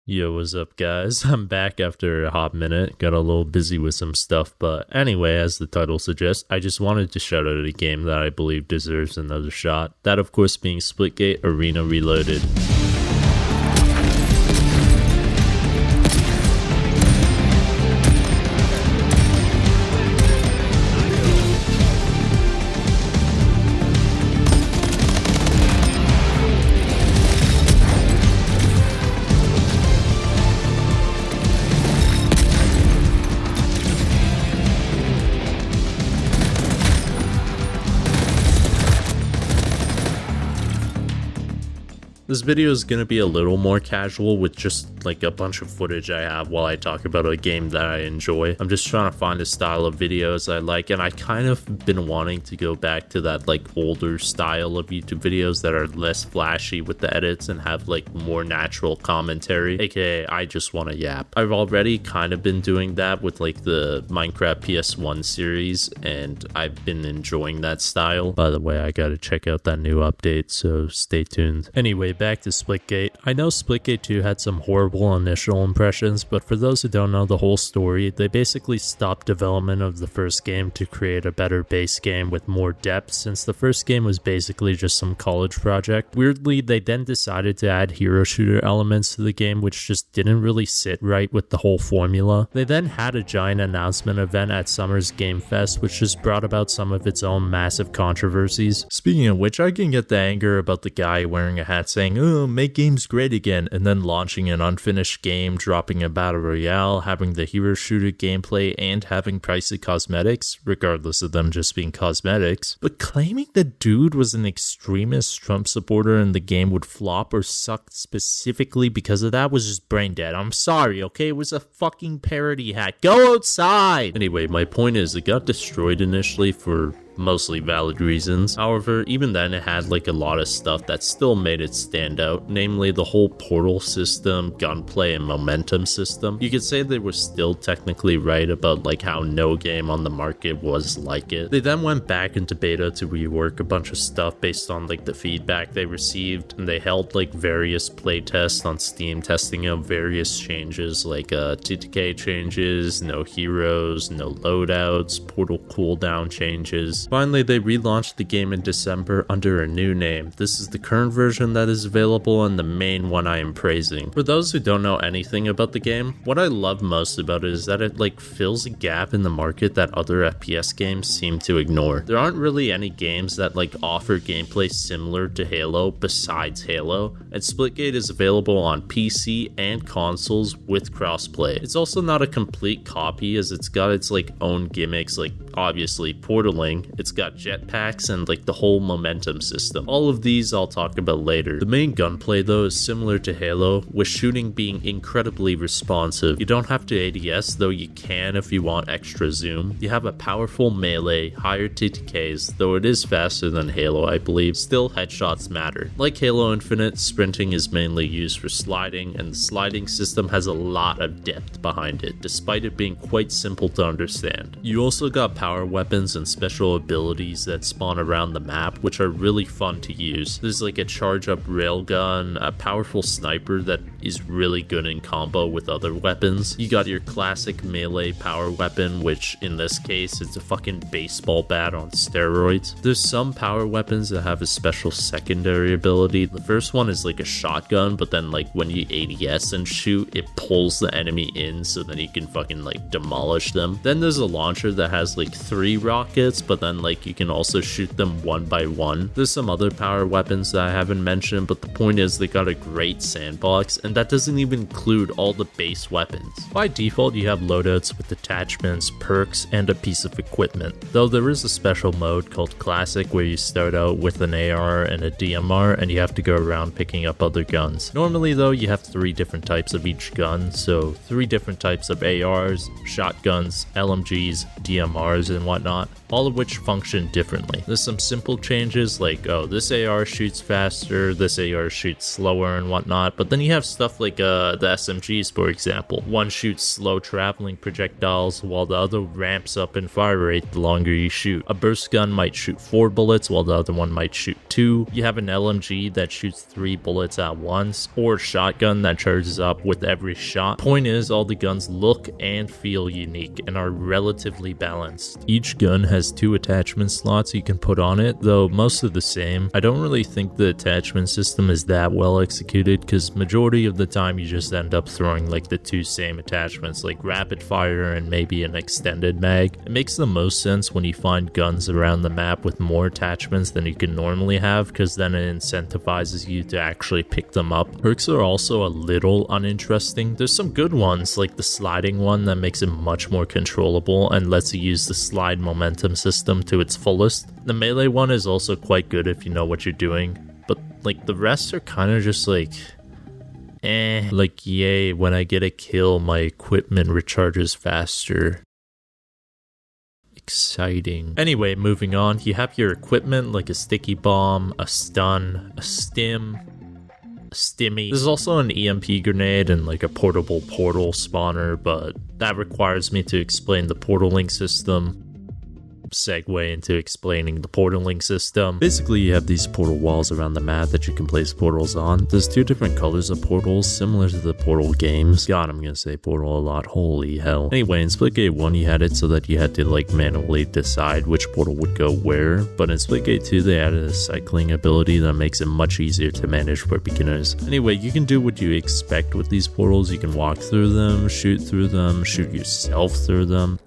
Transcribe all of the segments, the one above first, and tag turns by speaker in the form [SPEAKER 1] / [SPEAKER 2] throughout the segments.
[SPEAKER 1] Yo, what's up, guys? I'm back after a hot minute. Got a little busy with some stuff, but anyway, as the title suggests, I just wanted to shout out a game that I believe deserves another shot. That, of course, being Splitgate Arena Reloaded. This video is going to be a little more casual with just like a bunch of footage I have while I talk about a game that I enjoy. I'm just trying to find a style of videos I like, and I kind of been wanting to go back to that like older style of YouTube videos that are less flashy with the edits and have like more natural commentary, aka I just want to yap. I've already kind of been doing that with like the Minecraft PS1 series, and I've been enjoying that style. By the way, I gotta check out that new update, so stay tuned. Anyway, back to Splitgate. I know Splitgate 2 had some horrible initial impressions, but for those who don't know the whole story, they basically stopped development of the first game to create a better base game with more depth, since the first game was basically just some college project. Weirdly, they then decided to add hero shooter elements to the game, which just didn't really sit right with the whole formula. They then had a giant announcement event at Summer's Game Fest, which just brought about some of its own massive controversies. Speaking of which, I can get the anger about the guy wearing a hat saying, "Oh, make games great again," and then launching an unfinished game, dropping a battle royale, having the hero shooter gameplay, and having pricey cosmetics, regardless of them just being cosmetics. But claiming the dude was an extremist Trump supporter and the game would flop or suck specifically because of that was just brain dead. I'm sorry, okay? It was a fucking parody hack. Go outside! Anyway, my point is, it got destroyed initially for mostly valid reasons. However, even then it had like a lot of stuff that still made it stand out, namely the whole portal system, gunplay, and momentum system. You could say they were still technically right about like how no game on the market was like it. They then went back into beta to rework a bunch of stuff based on like the feedback they received, and they held like various playtests on Steam testing out various changes like TTK changes, no heroes, no loadouts, portal cooldown changes. Finally, they relaunched the game in December under a new name. This is the current version that is available and the main one I am praising. For those who don't know anything about the game, what I love most about it is that it like fills a gap in the market that other FPS games seem to ignore. There aren't really any games that like offer gameplay similar to Halo besides Halo, and Splitgate is available on PC and consoles with crossplay. It's also not a complete copy, as it's got its like own gimmicks, like obviously portaling. It's got jetpacks and like the whole momentum system. All of these I'll talk about later. The main gunplay though is similar to Halo, with shooting being incredibly responsive. You don't have to ADS, though you can if you want extra zoom. You have a powerful melee, higher TTKs, though it is faster than Halo I believe. Still, headshots matter. Like Halo Infinite, sprinting is mainly used for sliding, and the sliding system has a lot of depth behind it, despite it being quite simple to understand. You also got power weapons and special abilities that spawn around the map, which are really fun to use. There's like a charge up railgun, a powerful sniper that is really good in combo with other weapons. You got your classic melee power weapon, which in this case it's a fucking baseball bat on steroids. There's some power weapons that have a special secondary ability. The first one is like a shotgun, but then like when you ADS and shoot, it pulls the enemy in so then you can fucking like demolish them. Then there's a launcher that has like 3 rockets, but then like you can also shoot them one by one. There's some other power weapons that I haven't mentioned, but the point is they got a great sandbox, and that doesn't even include all the base weapons. By default, you have loadouts with attachments, perks, and a piece of equipment, though there is a special mode called Classic where you start out with an AR and a DMR and you have to go around picking up other guns. Normally though, you have 3 different types of each gun, so 3 different types of ARs, shotguns, LMGs, DMRs, and whatnot, all of which function differently. There's some simple changes like, oh, this AR shoots faster, this AR shoots slower and whatnot, but then you have stuff like the SMGs, for example. One shoots slow traveling projectiles while the other ramps up in fire rate the longer you shoot. A burst gun might shoot 4 bullets while the other one might shoot 2. You have an LMG that shoots 3 bullets at once, or a shotgun that charges up with every shot. Point is, all the guns look and feel unique and are relatively balanced. Each gun has 2 attachment slots you can put on it, though most are the same. I don't really think the attachment system is that well executed, because majority of the time you just end up throwing like the 2 same attachments, like rapid fire and maybe an extended mag. It makes the most sense when you find guns around the map with more attachments than you can normally have, because then it incentivizes you to actually pick them up. Perks are also a little uninteresting. There's some good ones, like the sliding one that makes it much more controllable and lets you use the slide momentum system to its fullest. The melee one is also quite good if you know what you're doing, but like the rest are kind of just like like, yay, when I get a kill my equipment recharges faster. Exciting. Anyway, moving on, you have your equipment like a sticky bomb, a stun, a stim, a stimmy. There's also an EMP grenade and like a portable portal spawner, but that requires me to explain the portaling system. Segue into explaining the portaling system. Basically, you have these portal walls around the map that you can place portals on. There's 2 different colors of portals, similar to the Portal games. God, I'm gonna say portal a lot, holy hell. Anyway, in Splitgate 1 you had it so that you had to like manually decide which portal would go where, but in Splitgate 2 they added a cycling ability that makes it much easier to manage for beginners. Anyway, you can do what you expect with these portals. You can walk through them, shoot yourself through them.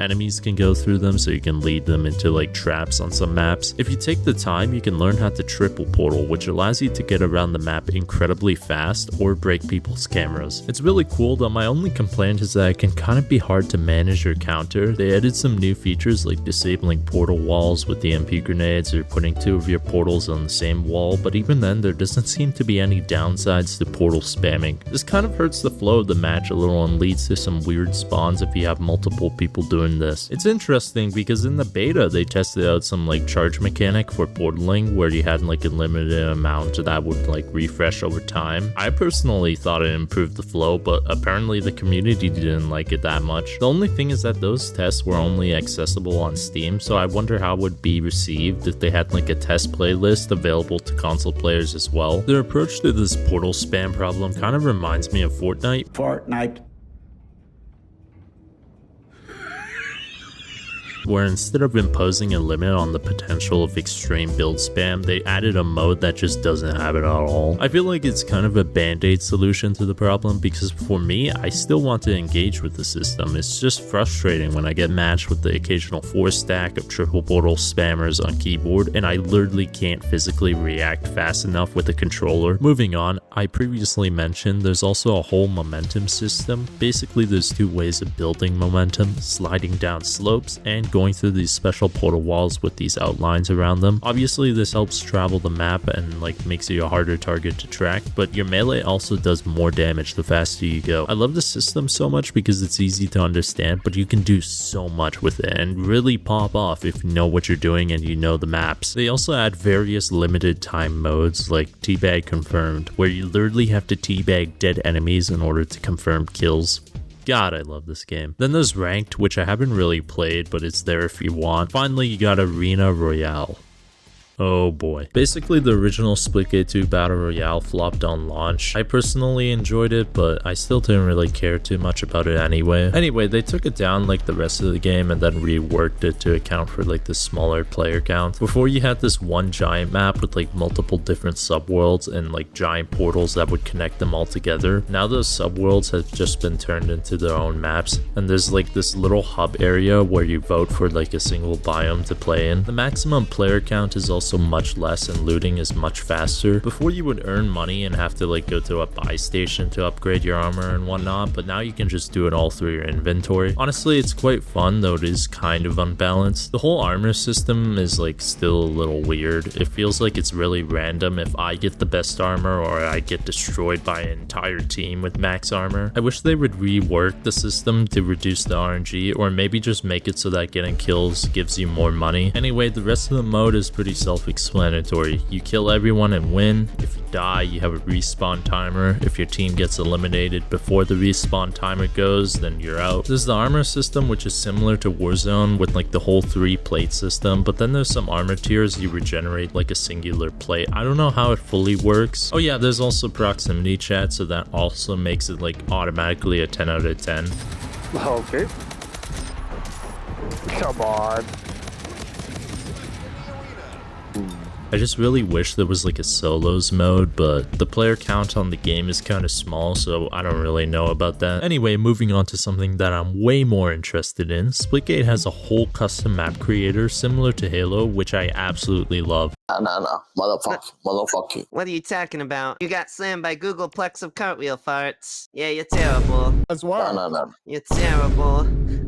[SPEAKER 1] Enemies can go through them, so you can lead them into like traps on some maps. If you take the time, you can learn how to triple portal, which allows you to get around the map incredibly fast or break people's cameras. It's really cool, though my only complaint is that it can kind of be hard to manage or counter. They added some new features like disabling portal walls with the MP grenades or putting 2 of your portals on the same wall, but even then there doesn't seem to be any downsides to portal spamming. This kind of hurts the flow of the match a little and leads to some weird spawns if you have multiple people doing this. It's interesting because in the beta they tested out some like charge mechanic for portaling where you had like a limited amount that would like refresh over time. I personally thought it improved the flow, but apparently the community didn't like it that much. The only thing is that those tests were only accessible on Steam, so I wonder how it would be received if they had like a test playlist available to console players as well. Their approach to this portal spam problem kind of reminds me of Fortnite. Where instead of imposing a limit on the potential of extreme build spam, they added a mode that just doesn't have it at all. I feel like it's kind of a band-aid solution to the problem, because for me, I still want to engage with the system. It's just frustrating when I get matched with the occasional 4-stack of triple portal spammers on keyboard, and I literally can't physically react fast enough with the controller. Moving on, I previously mentioned there's also a whole momentum system. Basically, there's 2 ways of building momentum: sliding down slopes and going through these special portal walls with these outlines around them. Obviously this helps travel the map and like makes you a harder target to track, but your melee also does more damage the faster you go. I love the system so much because it's easy to understand, but you can do so much with it and really pop off if you know what you're doing and you know the maps. They also add various limited time modes like teabag confirmed, where you literally have to teabag dead enemies in order to confirm kills. God, I love this game. Then there's Ranked, which I haven't really played, but it's there if you want. Finally, you got Arena Royale. Oh boy. Basically, the original Splitgate 2 Battle Royale flopped on launch. I personally enjoyed it, but I still didn't really care too much about it anyway. Anyway, they took it down like the rest of the game and then reworked it to account for like the smaller player count. Before, you had this one giant map with like multiple different subworlds and like giant portals that would connect them all together. Now those subworlds have just been turned into their own maps, and there's like this little hub area where you vote for like a single biome to play in. The maximum player count is also also much less and looting is much faster. Before you would earn money and have to like go to a buy station to upgrade your armor and whatnot, but now you can just do it all through your inventory. Honestly, it's quite fun, though it is kind of unbalanced. The whole armor system is like still a little weird. It feels like it's really random if I get the best armor or I get destroyed by an entire team with max armor. I wish they would rework the system to reduce the RNG, or maybe just make it so that getting kills gives you more money. Anyway, the rest of the mode is pretty self-explanatory. You kill everyone and win. If you die, you have a respawn timer. If your team gets eliminated before the respawn timer goes, then you're out. There's the armor system, which is similar to Warzone with like the whole 3-plate system, but then there's some armor tiers you regenerate like a singular plate. I don't know how it fully works. Oh yeah, there's also proximity chat, so that also makes it like automatically a 10 out of 10.
[SPEAKER 2] Okay. Come on.
[SPEAKER 1] I just really wish there was like a solos mode, but the player count on the game is kind of small, so I don't really know about that. Anyway, moving on to something that I'm way more interested in. Splitgate has a whole custom map creator similar to Halo, which I absolutely love.
[SPEAKER 3] No. Motherfucker.
[SPEAKER 4] What are you talking about? You got slammed by Google Plex of cartwheel farts. Yeah, you're terrible.
[SPEAKER 2] That's why.
[SPEAKER 3] No.
[SPEAKER 4] You're terrible.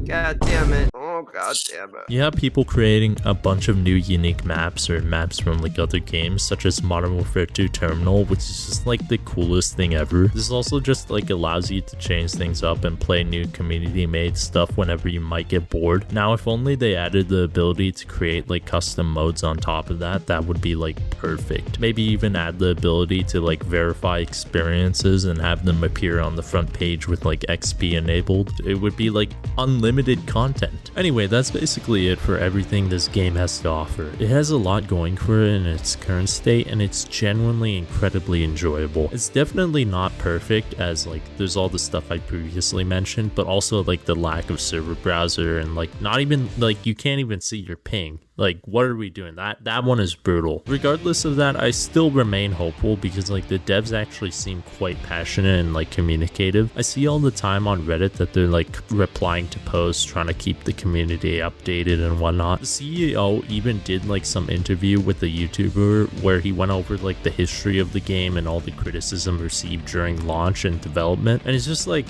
[SPEAKER 4] God damn it. Oh, god damn it.
[SPEAKER 1] You have people creating a bunch of new unique maps or maps from like other games, such as Modern Warfare 2 Terminal, which is just like the coolest thing ever. This also just like allows you to change things up and play new community made stuff whenever you might get bored. Now, if only they added the ability to create like custom modes on top of that, that would be like perfect. Maybe even add the ability to like verify experiences and have them appear on the front page with like XP enabled. It would be like unlimited content. Anyway, that's basically it for everything this game has to offer. It has a lot going for it in its current state, and it's genuinely incredibly enjoyable. It's definitely not perfect, as like there's all the stuff I previously mentioned, but also like the lack of server browser and like not even like you can't even see your ping. Like, what are we doing? That one is brutal. Regardless of that, I still remain hopeful because like the devs actually seem quite passionate and like communicative. I see all the time on Reddit that they're like replying to posts, trying to keep the community updated and whatnot. The CEO even did like some interview with a YouTuber where he went over like the history of the game and all the criticism received during launch and development. And it's just like,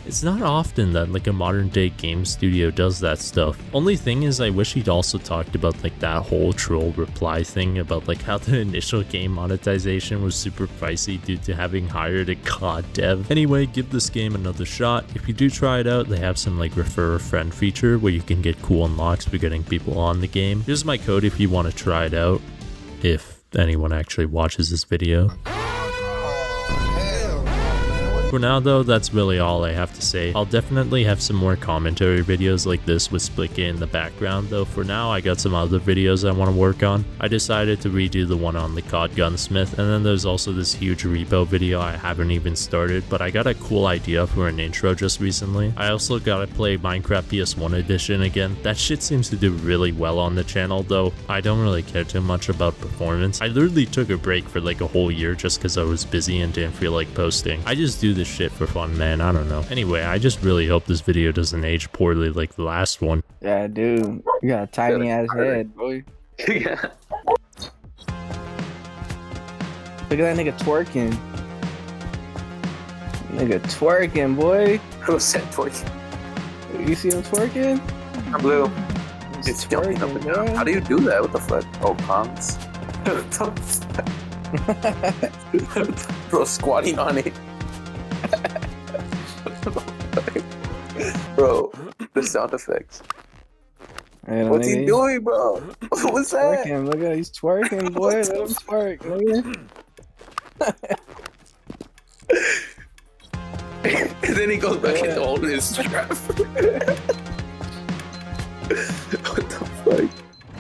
[SPEAKER 1] it's not often that like a modern day game studio does that stuff. Only thing is, I wish he'd also talked about like that whole troll reply thing about like how the initial game monetization was super pricey due to having hired a COD dev. Anyway, give this game another shot. If you do try it out, they have some like refer a friend feature where you can get cool unlocks for getting people on the game. Here's my code if you want to try it out, if anyone actually watches this video. For now though, that's really all I have to say. I'll definitely have some more commentary videos like this with Splitgate in the background, though for now I got some other videos I want to work on. I decided to redo the one on the COD Gunsmith, and then there's also this huge repo video I haven't even started, but I got a cool idea for an intro just recently. I also gotta play Minecraft PS1 edition again. That shit seems to do really well on the channel, though I don't really care too much about performance. I literally took a break for like a whole year just because I was busy and didn't feel like posting. I just do this shit for fun, man. I don't know. Anyway, I just really hope this video doesn't age poorly like the last one.
[SPEAKER 5] Yeah, dude. You got a tiny ass head, boy.
[SPEAKER 3] Yeah.
[SPEAKER 5] Look at that nigga twerking. Nigga twerking, boy.
[SPEAKER 3] Who said twerking?
[SPEAKER 5] You see him twerking?
[SPEAKER 3] Blue. It's jumping up and down.
[SPEAKER 5] bro.
[SPEAKER 3] How do you do that? What the fuck? Oh, cons. Bro, squatting on it. Bro, the sound effects.
[SPEAKER 5] Hey,
[SPEAKER 3] What's
[SPEAKER 5] nigga,
[SPEAKER 3] he doing, bro? What's that?
[SPEAKER 5] Twerking. Look at he's twerking, boy. Let him twerk, nigga.
[SPEAKER 3] And then he goes back into holding his strap.